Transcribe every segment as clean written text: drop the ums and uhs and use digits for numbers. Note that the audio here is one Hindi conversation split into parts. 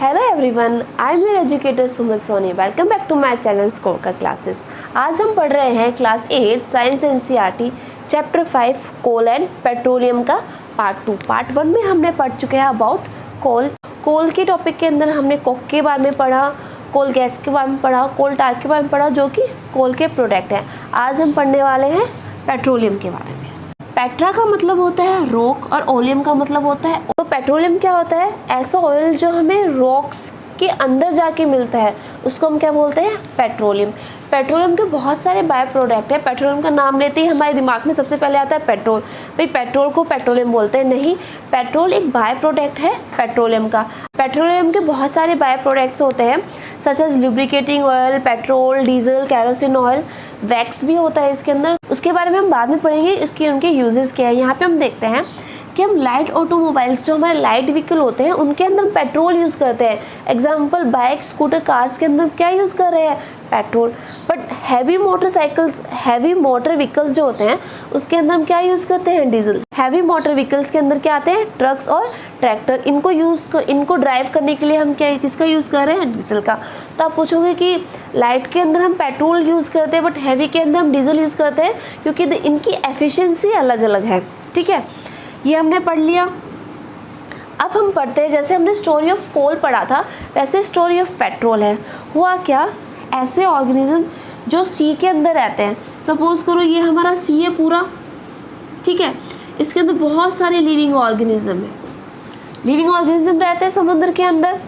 Hello everyone, I am your educator Sumit Soni. Welcome back to my channel score का क्लासेस। आज हम पढ़ रहे हैं class 8 science NCERT chapter 5 coal and petroleum का पार्ट 2। पार्ट 1 में हमने पढ़ चुके हैं अबाउट कोल के टॉपिक के अंदर हमने कोक के बारे में पढ़ा, कोल गैस के बारे में पढ़ा, कोल टार के बारे में पढ़ा जो कि कोल के प्रोडक्ट हैं। आज हम पढ़ने वाले हैं पेट्रोलियम के बारे में। पेट्रा का मतलब होता है रॉक और ओलियम का मतलब होता है। तो पेट्रोलियम क्या होता है? ऐसा ऑयल जो हमें रॉक्स के अंदर जाके मिलता है, उसको हम क्या बोलते हैं? पेट्रोलियम। पेट्रोलियम के बहुत सारे बाय प्रोडक्ट हैं। पेट्रोलियम का नाम लेते ही हमारे दिमाग में सबसे पहले आता है पेट्रोल। भाई पेट्रोल को पेट्रोलियम बोलते हैं? नहीं, पेट्रोल एक बाय प्रोडक्ट है पेट्रोलियम का। पेट्रोलियम के बहुत सारे बाय प्रोडक्ट्स होते हैं such as lubricating oil, petrol, diesel, kerosene oil, wax भी होता है इसके अंदर। उसके बारे में हम बाद में पढ़ेंगे, इसके उनके यूजेस क्या है। यहाँ पे हम देखते हैं कि हम लाइट ऑटोमोबाइल्स जो हमारे लाइट व्हीकल होते हैं उनके अंदर पेट्रोल यूज़ करते हैं। एग्जांपल बाइक, स्कूटर, कार्स के अंदर क्या यूज़ कर रहे हैं? Petrol. But heavy motorcycles, heavy motor vehicles जो होते हैं उसके अंदर हम क्या यूज़ करते हैं? डीजल। हैवी मोटर व्हीकल्स के अंदर क्या आते हैं? ट्रक्स और ट्रैक्टर। इनको ड्राइव करने के लिए हम क्या किसका यूज़ कर रहे हैं? डीजल का। तो आप पूछोगे कि लाइट के अंदर हम पेट्रोल यूज़ करते हैं बट हैवी के अंदर हम डीजल यूज़ करते हैं, क्योंकि इनकी एफिशिएंसी अलग अलग है। ठीक है, ये हमने पढ़ लिया। अब हम पढ़ते हैं, जैसे हमने स्टोरी ऑफ कोल पढ़ा था वैसे स्टोरी ऑफ पेट्रोल है। हुआ क्या? ऐसे ऑर्गेनिज्म जो सी के अंदर रहते हैं, सपोज करो ये हमारा सी है पूरा, ठीक है, इसके अंदर बहुत सारे लिविंग ऑर्गेनिज्म है। लिविंग ऑर्गेनिज्म रहते हैं समुद्र के अंदर।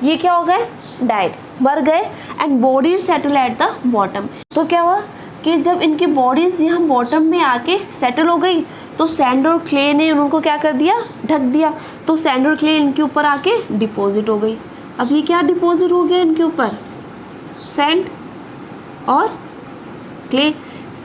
ये क्या हो गए? डाइड, मर गए। And bodies settle at the bottom. तो क्या हुआ कि जब इनकी बॉडीज यहाँ बॉटम में आके सेटल हो गई तो सैंड और क्ले ने उनको क्या कर दिया? ढक दिया। तो सैंड और क्ले इनके ऊपर आके डिपॉजिट हो गई। अब ये क्या डिपॉजिट हो गया इनके ऊपर? सैंड और क्ले।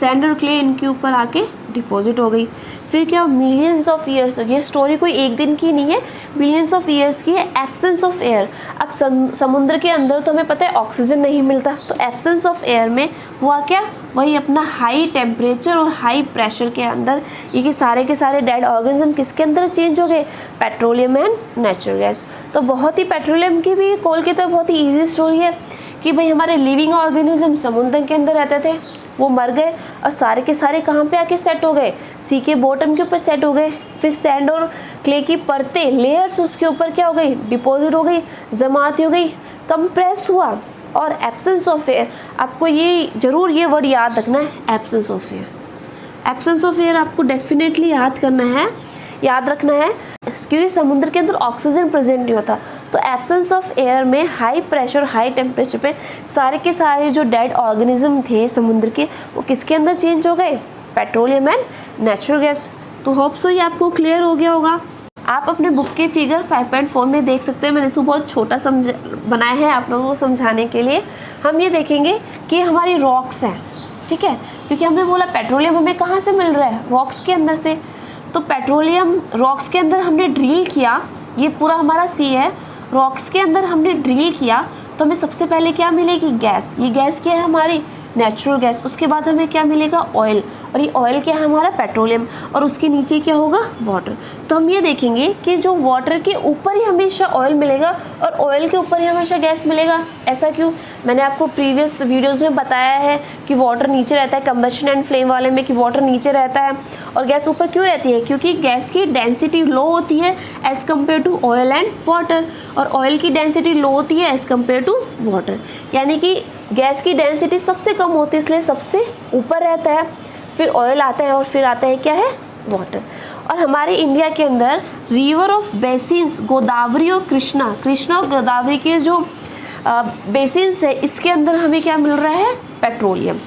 सैंड और क्ले इनके ऊपर आके डिपॉजिट हो गई। फिर क्या? मिलियंस ऑफ ईयर्स, ये स्टोरी कोई एक दिन की नहीं है, मिलियंस ऑफ ईयर्स की है। Absence of air. अब समुद्र के अंदर तो हमें पता है ऑक्सीजन नहीं मिलता, तो एब्सेंस ऑफ एयर में हुआ क्या? वही अपना हाई टेम्परेचर और हाई प्रेशर के अंदर ये के सारे डेड ऑर्गेनिज्म किसके अंदर चेंज हो गए? Petroleum and natural gas. तो बहुत ही पेट्रोलियम की भी कोल की तो बहुत ही ईजी स्टोरी है कि भाई हमारे लिविंग ऑर्गेनिज्म समुद्र के अंदर रहते थे, वो मर गए और सारे के सारे कहाँ पे आके सेट हो गए? सी के बॉटम के ऊपर सेट हो गए। फिर सैंड और क्ले की परतें, लेयर्स उसके ऊपर क्या हो गई? डिपॉजिट हो गई, जमात हो गई, कंप्रेस हुआ। और एब्सेंस ऑफ एयर, आपको ये जरूर ये वर्ड याद रखना है, absence of air. Absence of air आपको डेफिनेटली याद रखना है क्योंकि समुद्र के अंदर ऑक्सीजन प्रेजेंट नहीं होता। तो एब्सेंस ऑफ एयर में हाई प्रेशर हाई टेम्परेचर पे सारे के सारे जो डेड ऑर्गेनिज्म थे समुद्र के, वो किसके अंदर चेंज हो गए? Petroleum and natural gas. तो होप सो ये आपको क्लियर हो गया होगा। आप अपने बुक के फिगर 5.4 में देख सकते हैं। मैंने इसको बहुत छोटा बनाया है आप लोगों को समझाने के लिए। हम ये देखेंगे कि हमारी रॉक्स हैं, ठीक है, क्योंकि हमने बोला पेट्रोलियम हमें कहाँ से मिल रहा है? रॉक्स के अंदर से। तो पेट्रोलियम रॉक्स के अंदर हमने ड्रिल किया, ये पूरा हमारा सी है, रॉक्स के अंदर हमने ड्रिल किया तो हमें सबसे पहले क्या मिलेगी? गैस। ये गैस क्या है? हमारी नेचुरल गैस। उसके बाद हमें क्या मिलेगा? ऑयल। और ये ऑयल क्या है? हमारा पेट्रोलियम। और उसके नीचे क्या होगा? वाटर। तो हम ये देखेंगे कि जो वाटर के ऊपर ही हमेशा ऑयल मिलेगा और ऑयल के ऊपर ही हमेशा गैस मिलेगा। ऐसा क्यों? मैंने आपको प्रीवियस वीडियोस में बताया है कि वाटर नीचे रहता है, कंबशन एंड फ्लेम वाले में, कि वाटर नीचे रहता है और गैस ऊपर क्यों रहती है? क्योंकि गैस की डेंसिटी लो होती है as compare to oil and water, और ऑयल की डेंसिटी लो होती है एज़ कम्पेयर टू वाटर। यानी कि गैस की डेंसिटी सबसे कम होती है, इसलिए सबसे ऊपर रहता है, फिर ऑयल आता है और फिर आता है क्या है? वाटर। और हमारे इंडिया के अंदर रिवर ऑफ बेसिन्स गोदावरी और कृष्णा और गोदावरी के जो बेसिन्स है, इसके अंदर हमें क्या मिल रहा है? पेट्रोलियम।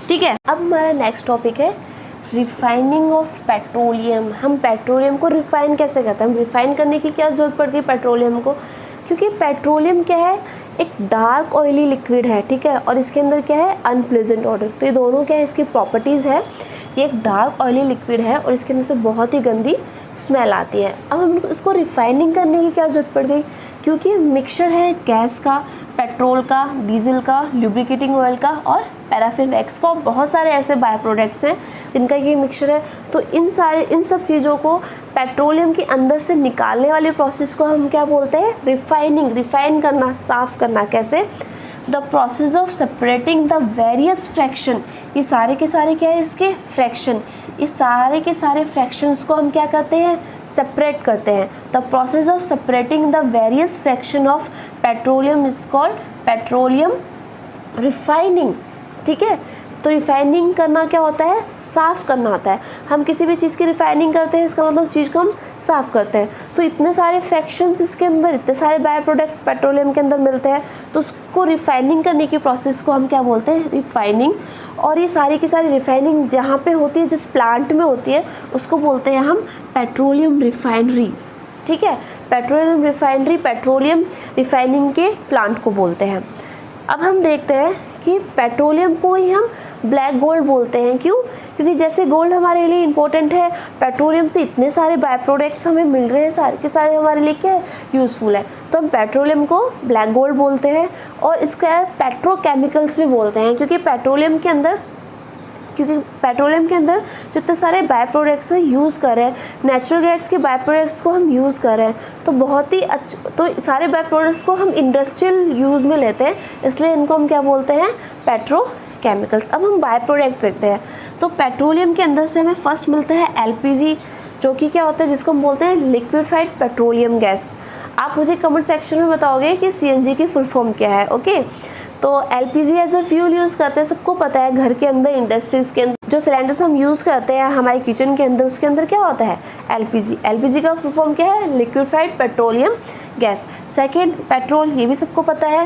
ठीक है, अब हमारा नेक्स्ट टॉपिक है रिफाइनिंग ऑफ पेट्रोलियम। हम पेट्रोलियम को रिफाइन कैसे करते हैं? हम रिफाइन करने की क्या ज़रूरत पड़ गई पेट्रोलियम को? क्योंकि पेट्रोलियम क्या है? एक डार्क ऑयली लिक्विड है, ठीक है, और इसके अंदर क्या है? Unpleasant order. तो ये दोनों क्या है? इसकी प्रॉपर्टीज़ है। ये एक डार्क ऑयली लिक्विड है और इसके अंदर से बहुत ही गंदी स्मेल आती है। अब हम इसको रिफाइनिंग करने की क्या ज़रूरत पड़ गई? क्योंकि मिक्सचर है गैस का, पेट्रोल का, डीजल का, लुब्रिकेटिंग ऑयल का और पैराफिन वैक्स का, बहुत सारे ऐसे बाय प्रोडक्ट्स हैं जिनका ये मिक्सचर है। तो इन सब चीज़ों को पेट्रोलियम के अंदर से निकालने वाली प्रोसेस को हम क्या बोलते हैं? रिफाइनिंग। रिफाइन करना, साफ करना। कैसे? The process of separating the various fraction. ये सारे के सारे क्या है? इसके फ्रैक्शन। इस सारे के सारे फ्रैक्शंस को हम क्या करते हैं? सेपरेट करते हैं। The process of separating the various fraction of petroleum is called petroleum refining. ठीक है, तो रिफाइनिंग करना क्या होता है? साफ़ करना होता है। हम किसी भी चीज़ की रिफाइनिंग करते हैं, इसका मतलब उस चीज़ को हम साफ़ करते हैं। तो इतने सारे फ्रैक्शंस इसके अंदर, इतने सारे बाय प्रोडक्ट्स पेट्रोलियम के अंदर मिलते हैं, तो उसको रिफाइनिंग करने की प्रोसेस को हम क्या बोलते हैं? रिफाइनिंग। और ये सारी की सारी रिफाइनिंग जहाँ पे होती है, जिस प्लांट में होती है, उसको बोलते हैं हम पेट्रोलियम रिफाइनरीज। ठीक है, पेट्रोलियम रिफाइनरी पेट्रोलियम रिफाइनिंग के प्लांट को बोलते हैं। अब हम देखते हैं कि पेट्रोलियम को ही हम ब्लैक गोल्ड बोलते हैं। क्यों? क्योंकि जैसे गोल्ड हमारे लिए इम्पोर्टेंट है, पेट्रोलियम से इतने सारे बाय प्रोडक्ट्स हमें मिल रहे हैं, सारे के सारे हमारे लिए क्या है? यूज़फुल है। तो हम पेट्रोलियम को ब्लैक गोल्ड बोलते हैं। और इसको पेट्रोकेमिकल्स भी बोलते हैं, क्योंकि पेट्रोलियम के अंदर जो इतने सारे बाय प्रोडक्ट्स यूज़ कर रहे हैं, नेचुरल गैस के बाय प्रोडक्ट्स को हम यूज़ कर रहे हैं, तो बहुत ही तो सारे बाय प्रोडक्ट्स को हम इंडस्ट्रियल यूज़ में लेते हैं, इसलिए इनको हम क्या बोलते हैं? पेट्रोकेमिकल्स। अब हम बाय प्रोडक्ट्स देखते हैं। तो पेट्रोलियम के अंदर से हमें फर्स्ट मिलता है एलपीजी, जो कि क्या होता है? जिसको हम बोलते हैं लिक्विफाइड पेट्रोलियम गैस। आप मुझे कमेंट सेक्शन में बताओगे कि सीएनजी की फुल फॉर्म क्या है। ओके, तो LPG as a fuel use करते हैं, सबको पता है। घर के अंदर, इंडस्ट्रीज़ के अंदर जो सिलेंडर्स हम यूज़ करते हैं हमारे किचन के अंदर, उसके अंदर क्या होता है? एलपीजी। एलपीजी का फुल फॉर्म क्या है? Liquefied petroleum gas. Second, petrol, ये भी सबको पता है।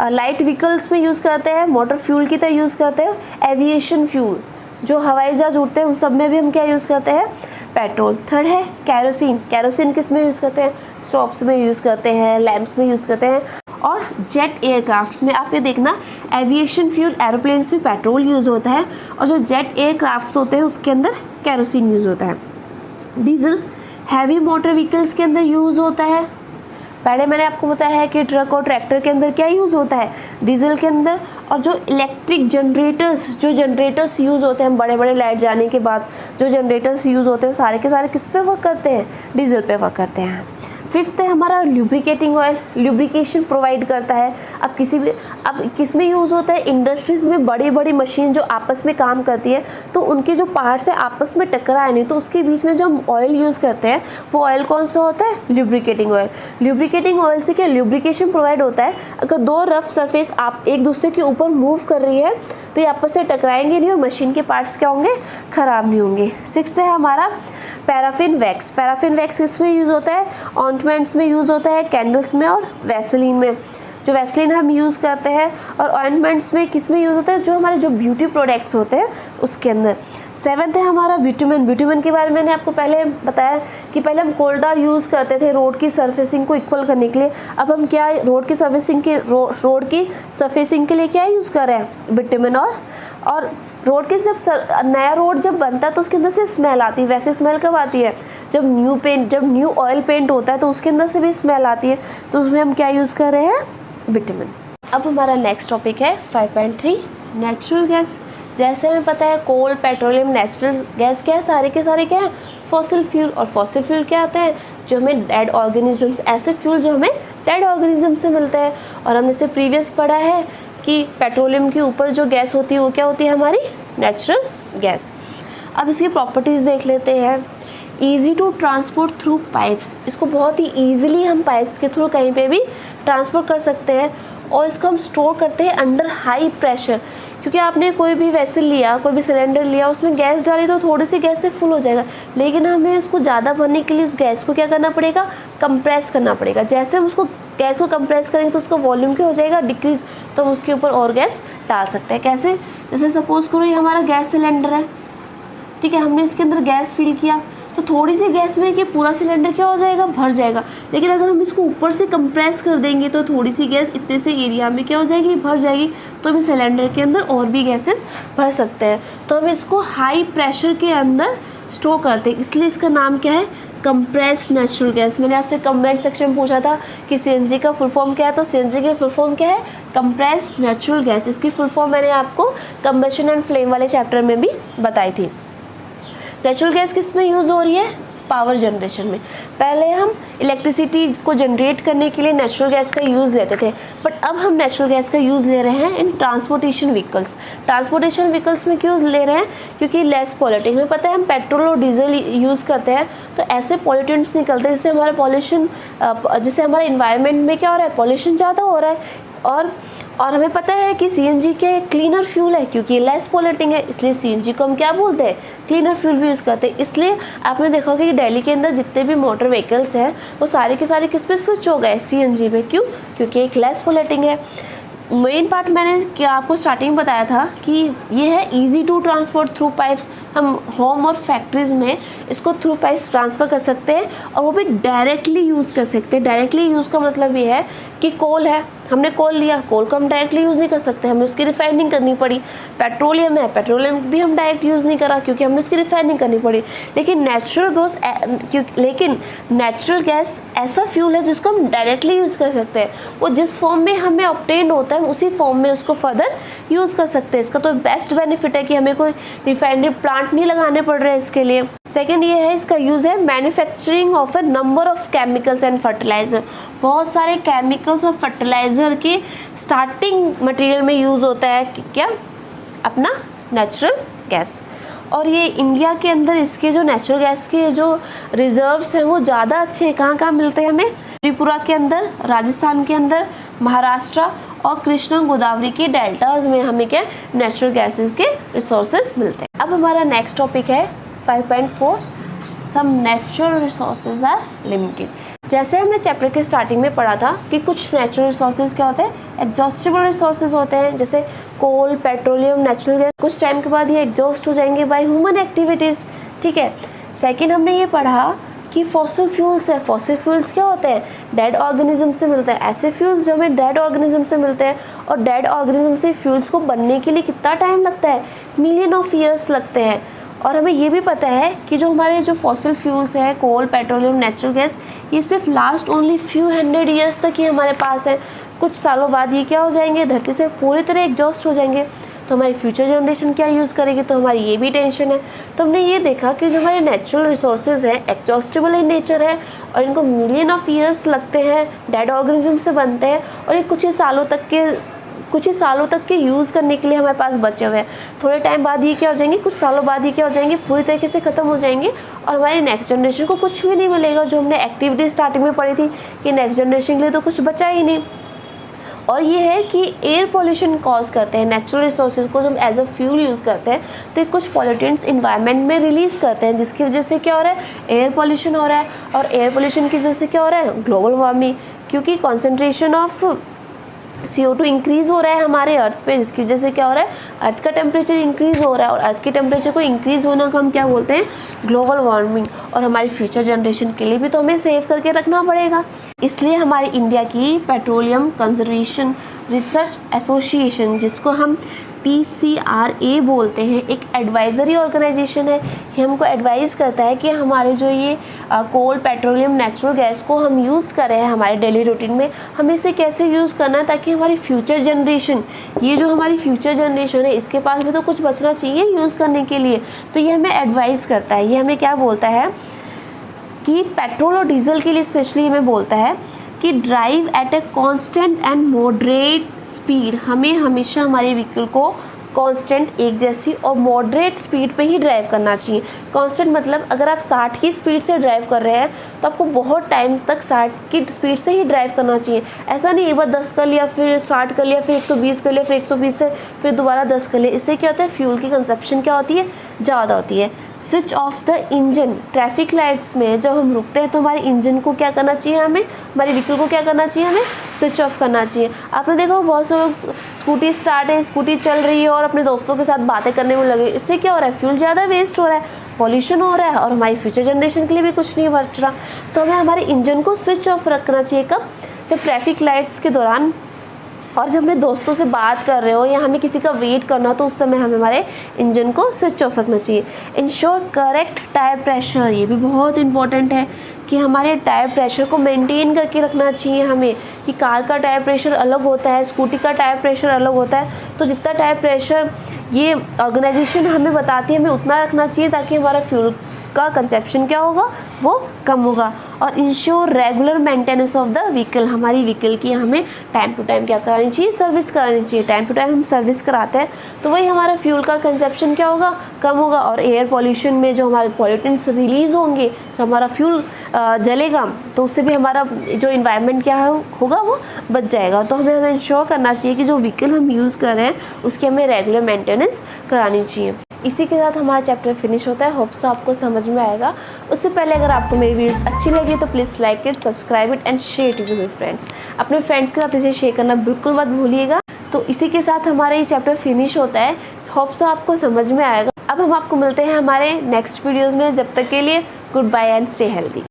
लाइट व्हीकल्स में यूज़ करते हैं, मोटर फ्यूल की तरह यूज़ करते हैं। एविएशन फ्यूल, जो हवाई जहाज उड़ते हैं, उन सब में भी हम क्या यूज़ करते हैं? पेट्रोल। थर्ड है कैरोसिन। कैरोसिन किस में यूज़ करते हैं? स्टोव्स में यूज़ करते हैं, लैंप्स में यूज़ करते हैं। और जेट एयरक्राफ्ट्स में आप ये देखना, एविएशन फ्यूल एरोप्लेन्स में पेट्रोल यूज़ होता है, और जो जेट एयरक्राफ्ट्स होते हैं उसके अंदर कैरोसिन यूज़ होता है। डीजल हैवी मोटर व्हीकल्स के अंदर यूज़ होता है। पहले मैंने आपको बताया है कि ट्रक और ट्रैक्टर के अंदर क्या यूज़ होता है? डीजल के अंदर। और जो इलेक्ट्रिक जनरेटर्स यूज़ होते हैं, बड़े बड़े लाइट जाने के बाद जो जनरेटर्स यूज़ होते हैं, सारे के सारे किस पे वर्क करते हैं? डीजल पे वर्क करते हैं। फिफ्थ है हमारा लुब्रिकेटिंग ऑयल, लुब्रिकेशन प्रोवाइड करता है। अब किस में यूज़ होता है? इंडस्ट्रीज़ में बड़ी बड़ी मशीन जो आपस में काम करती है, तो उनके जो पार्ट्स है आपस में टकराए नहीं, तो उसके बीच में जो हम ऑयल यूज़ करते हैं, वो ऑयल कौन सा होता है? Lubricating oil. लुब्रिकेटिंग ऑयल से क्या लुब्रिकेशन प्रोवाइड होता है। अगर दो रफ सरफेस आप एक दूसरे के ऊपर मूव कर रही है, तो ये आपस से टकराएंगे नहीं और मशीन के पार्ट्स क्या होंगे? ख़राब नहीं होंगे। सिक्स्थ है हमारा पैराफिन वैक्स। पैराफिन वैक्स किसमें यूज़ होता है? ऑइंटमेंट्स में यूज़ होता है, कैंडल्स में और वैसलीन में। जो वैसलीन हम यूज़ करते हैं, और ऑइंटमेंट्स में किस में यूज़ होता है? जो हमारे जो ब्यूटी प्रोडक्ट्स होते हैं उसके अंदर। सेवन्थ है हमारा बिटुमेन। बिटुमेन के बारे में मैंने आपको पहले बताया कि पहले हम कोल टार यूज़ करते थे रोड की सरफेसिंग को इक्वल करने के लिए। अब हम क्या रोड की सरफेसिंग के लिए क्या यूज़ कर रहे हैं? बिटुमेन। और रोड के नया रोड जब बनता है तो उसके अंदर से स्मेल आती है। वैसे स्मेल कब आती है? जब न्यू ऑयल पेंट होता है तो उसके अंदर से भी स्मेल आती है, तो उसमें हम क्या यूज़ कर रहे हैं? बिटुमेन। अब हमारा नेक्स्ट टॉपिक है 5.3 नेचुरल गैस। जैसे हमें पता है कोल, पेट्रोलियम, नेचुरल गैस क्या है? सारे के सारे क्या है? Fossil fuel. और फॉसिल फ्यूल क्या आते हैं? जो हमें डेड ऑर्गेनिजम्स, ऐसे फ्यूल जो हमें डेड ऑर्गेनिज्म से मिलते हैं। और हमने से प्रीवियस पढ़ा है कि पेट्रोलियम के ऊपर जो गैस होती है वो क्या होती है? हमारी नेचुरल गैस। अब इसकी प्रॉपर्टीज़ देख लेते हैं। Easy to transport through pipes, इसको बहुत ही ईजिली हम पाइप्स के थ्रू कहीं पे भी ट्रांसफ़र कर सकते हैं। और इसको हम स्टोर करते हैं अंडर हाई प्रेशर, क्योंकि आपने कोई भी वेसल लिया, कोई भी सिलेंडर लिया, उसमें गैस डाली तो थोड़ी सी गैस से फुल हो जाएगा, लेकिन हमें उसको ज़्यादा भरने के लिए उस गैस को क्या करना पड़ेगा? कंप्रेस करना पड़ेगा। जैसे हम उसको गैस को कंप्रेस करेंगे तो उसका वॉल्यूम क्या हो जाएगा? डिक्रीज। तो हम उसके ऊपर और गैस डाल सकते हैं। कैसे? जैसे सपोज करो ये हमारा गैस सिलेंडर है, ठीक है, हमने इसके अंदर गैस फिल किया, तो थोड़ी सी गैस में कि पूरा सिलेंडर क्या हो जाएगा? भर जाएगा। लेकिन अगर हम इसको ऊपर से कंप्रेस कर देंगे तो थोड़ी सी गैस इतने से एरिया में क्या हो जाएगी? भर जाएगी। तो हम सिलेंडर के अंदर और भी गैसेस भर सकते हैं। तो हम इसको हाई प्रेशर के अंदर स्टोर करते हैं, इसलिए इसका नाम क्या है? Compressed natural gas. मैंने आपसे कमेंट सेक्शन में पूछा था कि सीएनजी का फुल फॉर्म क्या है, तो सीएनजी की फुल फॉर्म क्या है? Compressed natural gas. इसकी फुल फॉर्म मैंने आपको कंबशन एंड फ्लेम वाले चैप्टर में भी बताई थी। नेचुरल गैस किस में यूज़ हो रही है? पावर जनरेशन में। पहले हम इलेक्ट्रिसिटी को जनरेट करने के लिए नेचुरल गैस का यूज़ लेते थे, बट अब हम नेचुरल गैस का यूज़ ले रहे हैं इन ट्रांसपोर्टेशन व्हीकल्स। ट्रांसपोर्टेशन व्हीकल्स में क्यों ले रहे हैं? क्योंकि लेस पॉल्यूटिंग। हमें पता है हम पेट्रोल और डीजल यूज़ करते हैं तो ऐसे पॉल्यूटेंट्स निकलते हैं जिससे हमारा पॉल्यूशन, जिससे हमारे इन्वायरमेंट में क्या हो रहा है, पॉल्यूशन ज़्यादा हो रहा है। और हमें पता है कि सीएनजी के क्लीनर फ्यूल है, क्योंकि लेस पॉल्यूटिंग है, इसलिए सीएनजी को हम क्या बोलते हैं, क्लीनर फ्यूल भी यूज़ करते हैं। इसलिए आपने देखा होगा कि दिल्ली के अंदर जितने भी मोटर व्हीकल्स हैं वो सारे के सारे किस पे स्विच हो गए, सीएनजी पे। क्यों? क्योंकि एक लेस पॉल्यूटिंग है। मेन पार्ट मैंने क्या आपको स्टार्टिंग बताया था कि ये है easy to transport through pipes. हम होम और फैक्ट्रीज़ में इसको थ्रू पाइप्स ट्रांसफ़र कर सकते हैं और वो भी डायरेक्टली यूज़ कर सकते हैं। डायरेक्टली यूज़ का मतलब ये है कि कोल है, हमने कोल लिया, कोल को हम डायरेक्टली यूज़ नहीं कर सकते, हमें उसकी रिफाइनिंग करनी पड़ी। पेट्रोलियम है, पेट्रोलियम भी हम डायरेक्ट यूज़ नहीं करा क्योंकि हमने उसकी रिफाइनिंग करनी पड़ी। लेकिन नेचुरल गैस ऐसा फ्यूल है जिसको हम डायरेक्टली यूज़ कर सकते हैं। वो जिस फॉर्म में हमें ऑब्टेन होता है उसी फॉर्म में उसको फर्दर यूज़ कर सकते हैं। इसका तो बेस्ट बेनिफिट है कि हमें कोई रिफाइनरी प्लांट नहीं लगाने पड़ रहे हैं इसके लिए। सेकेंड ये है, इसका यूज़ है manufacturing of a number of chemicals and fertiliser. बहुत सारे केमिकल्स और फर्टिलाइज़र के स्टार्टिंग मटेरियल में यूज़ होता है क्या, अपना नेचुरल गैस। और ये इंडिया के अंदर इसके जो नेचुरल गैस के जो रिजर्व्स हैं वो ज़्यादा अच्छे हैं। कहाँ कहाँ मिलते हैं हमें? त्रिपुरा के अंदर, राजस्थान के अंदर, महाराष्ट्र और कृष्णा गोदावरी के डेल्टाज में हमें क्या नेचुरल गैसेस के रिसोर्सेज मिलते हैं। अब हमारा नेक्स्ट टॉपिक है 5.4, some natural resources are limited. जैसे हमने चैप्टर के स्टार्टिंग में पढ़ा था कि कुछ नेचुरल रिसोर्सेज क्या होते हैं, एग्जॉस्टिबल रिसोर्सेज होते हैं, जैसे कोल, पेट्रोलियम, नेचुरल गैस। कुछ टाइम के बाद ये एग्जॉस्ट हो जाएंगे बाय ह्यूमन एक्टिविटीज़, ठीक है। सेकेंड हमने ये पढ़ा कि फॉसिल फ्यूल्स है। फॉसिल फ्यूल्स क्या होते हैं? डेड ऑर्गेनिज्म से मिलते हैं। ऐसे फ्यूल्स जो हमें डेड ऑर्गेनिज्म से मिलते हैं, और डेड ऑर्गेनिज्म से फ्यूल्स को बनने के लिए कितना टाइम लगता है? मिलियन ऑफ ईयर्स लगते हैं। और हमें ये भी पता है कि जो हमारे जो फॉसिल फ्यूल्स है, कोल, पेट्रोलियम, नेचुरल गैस, ये सिर्फ लास्ट ओनली फ्यू 100 ईयर्स तक ही हमारे पास है। कुछ सालों बाद ये क्या हो जाएंगे, धरती से पूरी तरह एग्जॉस्ट हो जाएंगे। तो हमारी फ्यूचर जनरेशन क्या यूज़ करेगी, तो हमारी ये भी टेंशन है। तो हमने ये देखा कि जो हमारे नेचुरल रिसोर्सेज हैं एग्जॉस्टिबल इन नेचर है और इनको मिलियन ऑफ ईयर्स लगते हैं, डेड ऑर्गेनिज्म से बनते हैं, और ये कुछ ही सालों तक के यूज़ करने के लिए हमारे पास बचे हुए हैं। थोड़े टाइम बाद ये क्या हो जाएंगे, कुछ सालों बाद ये क्या हो जाएंगे, पूरी तरीके से ख़त्म हो जाएंगे और हमारी नेक्स्ट जनरेशन को कुछ भी नहीं मिलेगा। जो हमने एक्टिविटी स्टार्टिंग में पढ़ी थी कि नेक्स्ट जनरेशन के लिए तो कुछ बचा ही नहीं। और ये है कि एयर पोल्यूशन कॉज करते हैं। नेचुरल रिसोर्सेज को जब एज अ फ्यूल यूज़ करते हैं तो ये कुछ पॉल्यूटेंट्स इन्वायरमेंट में रिलीज़ करते हैं, जिसकी वजह से क्या हो रहा है, एयर पोल्यूशन हो रहा है। और एयर पोल्यूशन की वजह से क्या हो रहा है, ग्लोबल वार्मिंग, क्योंकि कॉन्सेंट्रेशन ऑफ CO2 इंक्रीज़ हो रहा है हमारे अर्थ पे, जिसकी वजह से क्या हो रहा है, अर्थ का टेम्परेचर इंक्रीज़ हो रहा है। और अर्थ के टेम्परेचर को इंक्रीज़ होना को हम क्या बोलते हैं, ग्लोबल वार्मिंग। और हमारी फ्यूचर जनरेशन के लिए भी तो हमें सेव करके रखना पड़ेगा। इसलिए हमारी इंडिया की पेट्रोलियम कंजर्वेशन रिसर्च एसोसिएशन, जिसको हम PCRA बोलते हैं, एक एडवाइज़री ऑर्गेनाइजेशन है। ये हमको एडवाइज़ करता है कि हमारे जो ये कोल, पेट्रोलियम, नेचुरल गैस को हम यूज़ कर रहे हैं हमारे डेली रूटीन में, हमें इसे कैसे यूज़ करना है ताकि हमारी फ्यूचर जनरेशन, ये जो हमारी फ्यूचर जनरेशन है, इसके पास भी तो कुछ बचना चाहिए यूज़ करने के लिए। तो ये हमें एडवाइज़ करता है। ये हमें क्या बोलता है कि पेट्रोल और डीजल के लिए स्पेशली हमें बोलता है कि drive eight a constant and moderate speed. हमें हमेशा हमारे व्हीकल को कांस्टेंट, एक जैसी और मॉडरेट स्पीड पे ही ड्राइव करना चाहिए। कांस्टेंट मतलब अगर आप 60 की स्पीड से ड्राइव कर रहे हैं तो आपको बहुत टाइम तक 60 की स्पीड से ही ड्राइव करना चाहिए। ऐसा नहीं एक बार 10 कर लिया, फिर 60 कर लिया, फिर 120 कर लिया, फिर 120 से फिर दोबारा 10 कर लिया। इससे क्या होता है, फ्यूल की कंजप्शन क्या होती है, ज़्यादा होती है। Switch off the engine. Traffic lights में जब हम रुकते हैं तो हमारे इंजन को क्या करना चाहिए, हमें हमारे व्हीकल को क्या करना चाहिए, हमें स्विच ऑफ करना चाहिए। आपने देखा बहुत से लोग स्कूटी स्टार्ट है, स्कूटी चल रही है और अपने दोस्तों के साथ बातें करने में लगे। इससे क्या हो रहा है, फ्यूल ज़्यादा वेस्ट हो रहा है, पॉल्यूशन हो रहा है और हमारी फ्यूचर जनरेशन के लिए भी कुछ नहीं बच रहा। तो हमें हमारे इंजन को स्विच ऑफ रखना चाहिए। कब, जब ट्रैफिक लाइट्स के दौरान, और जब अपने दोस्तों से बात कर रहे हो या हमें किसी का वेट करना हो तो उस समय हमें हमारे इंजन को स्विच ऑफ रखना चाहिए। Ensure correct tyre pressure. ये भी बहुत इंपॉर्टेंट है कि हमारे टायर प्रेशर को मेंटेन करके रखना चाहिए हमें, कि कार का टायर प्रेशर अलग होता है, स्कूटी का टायर प्रेशर अलग होता है। तो जितना टायर प्रेशर ये ऑर्गेनाइजेशन हमें बताती है हमें उतना रखना चाहिए ताकि हमारा फ्यूल का कंजप्शन क्या होगा, वो कम होगा। और ensure regular maintenance of the vehicle, हमारी व्हीकल की हमें टाइम टू टाइम क्या करानी चाहिए, सर्विस करानी चाहिए। टाइम टू टाइम हम सर्विस कराते हैं तो वही हमारा फ्यूल का कंजप्शन क्या होगा, कम होगा। और एयर पॉल्यूशन में जो हमारे पॉल्यूटेंट्स रिलीज़ होंगे, जो हमारा फ्यूल जलेगा तो उससे भी हमारा जो इन्वायरमेंट क्या होगा वो बच जाएगा। तो हमें इंश्योर करना चाहिए कि जो व्हीकल हम यूज़ कर रहे हैं उसकी हमें रेगुलर मेंटेनेंस करानी चाहिए। इसी के साथ हमारा चैप्टर फिनिश होता है। होप सो आपको समझ में आएगा। उससे पहले अगर आपको मेरी वीडियोस अच्छी लगी तो please like it, subscribe it and share it with your friends. अपने फ्रेंड्स के साथ इसे शेयर करना बिल्कुल मत भूलिएगा। तो इसी के साथ हमारा ये चैप्टर फिनिश होता है। होप सो आपको समझ में आएगा। अब हम आपको मिलते हैं हमारे नेक्स्ट वीडियोज़ में। जब तक के लिए goodbye and stay healthy.